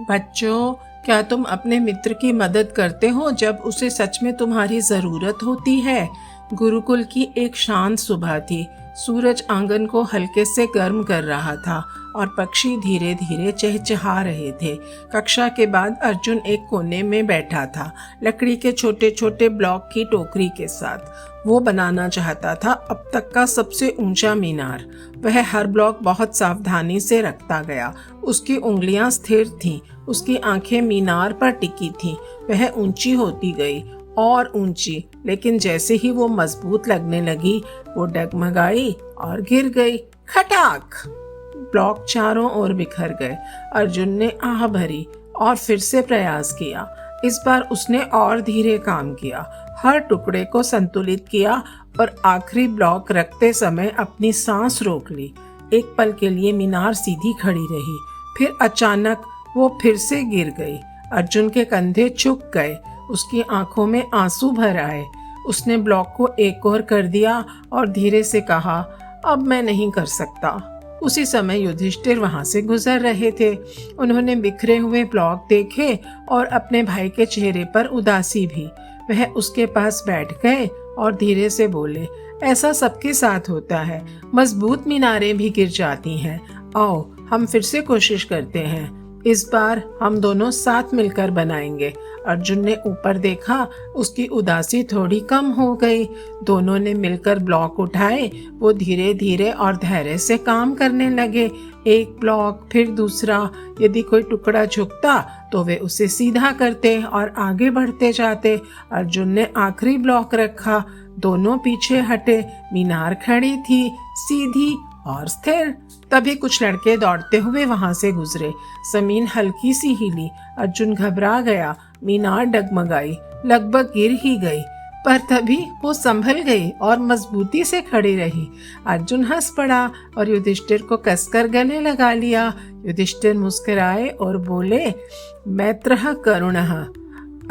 बच्चों, क्या तुम अपने मित्र की मदद करते हो जब उसे सच में तुम्हारी जरूरत होती है? गुरुकुल की एक शांत सुबह थी। सूरज आंगन को हल्के से गर्म कर रहा था और पक्षी धीरे धीरे चहचहा रहे थे। कक्षा के बाद अर्जुन एक कोने में बैठा था, लकड़ी के छोटे छोटे ब्लॉक की टोकरी के साथ। वो बनाना चाहता था अब तक का सबसे ऊंचा मीनार। वह हर ब्लॉक बहुत सावधानी से रखता गया। उसकी उंगलियां स्थिर थीं, उसकी आंखें मीनार पर टिकी थीं। वह ऊंची होती गई और ऊंची, लेकिन जैसे ही वो मजबूत लगने लगी, वो डगमगाई और गिर गई। खटाक! ब्लॉक चारों ओर बिखर गए। अर्जुन ने आह भरी और फिर से प्रयास किया। इस बार उसने और धीरे काम किया, हर टुकड़े को संतुलित किया और आखिरी ब्लॉक रखते समय अपनी सांस रोक ली। एक पल के लिए मीनार सीधी खड़ी रही, फिर अचानक वो फिर से गिर गई। अर्जुन के कंधे झुक गए, उसकी आंखों में आंसू भर आए। उसने ब्लॉक को एक और कर दिया और धीरे से कहा, अब मैं नहीं कर सकता। उसी समय युधिष्ठिर वहां से गुजर रहे थे। उन्होंने बिखरे हुए ब्लॉक देखे और अपने भाई के चेहरे पर उदासी भी। वह उसके पास बैठ गए और धीरे से बोले, ऐसा सबके साथ होता है, मजबूत मीनारें भी गिर जाती हैं। आओ हम फिर से कोशिश करते हैं, इस बार हम दोनों साथ मिलकर बनाएंगे। अर्जुन ने ऊपर देखा, उसकी उदासी थोड़ी कम हो गई। दोनों ने मिलकर ब्लॉक उठाए। वो धीरे धीरे और धैर्य से काम करने लगे। एक ब्लॉक फिर दूसरा। यदि कोई टुकड़ा झुकता तो वे उसे सीधा करते और आगे बढ़ते जाते। अर्जुन ने आखिरी ब्लॉक रखा। दोनों पीछे हटे। मीनार खड़ी थी, सीधी और स्थिर। तभी कुछ लड़के दौड़ते हुए वहां से गुजरे। जमीन हल्की सी हिली। अर्जुन घबरा गया। मीनार डगमगाई, लगभग गिर ही गई, पर तभी वो संभल गई और मजबूती से खड़ी रही। अर्जुन हंस पड़ा और युधिष्ठिर को कसकर गले लगा लिया। युधिष्ठिर मुस्कुराए और बोले, मैत्रः करुणः,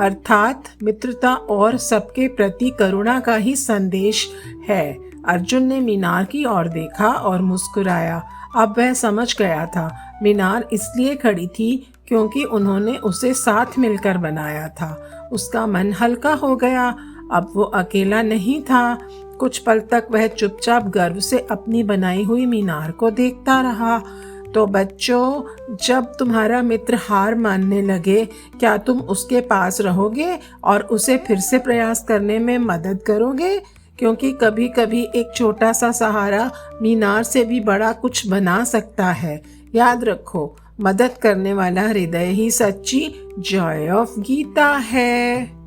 अर्थात मित्रता और सबके प्रति करुणा का ही संदेश है। अर्जुन ने मीनार की ओर देखा और मुस्कुराया। अब वह समझ गया था, मीनार इसलिए खड़ी थी क्योंकि उन्होंने उसे साथ मिलकर बनाया था। उसका मन हल्का हो गया। अब वो अकेला नहीं था। कुछ पल तक वह चुपचाप गर्व से अपनी बनाई हुई मीनार को देखता रहा। तो बच्चों, जब तुम्हारा मित्र हार मानने लगे, क्या तुम उसके पास रहोगे और उसे फिर से प्रयास करने में मदद करोगे? क्योंकि कभी कभी एक छोटा सा सहारा मीनार से भी बड़ा कुछ बना सकता है। याद रखो, मदद करने वाला हृदय ही सच्ची जॉय ऑफ गीता है।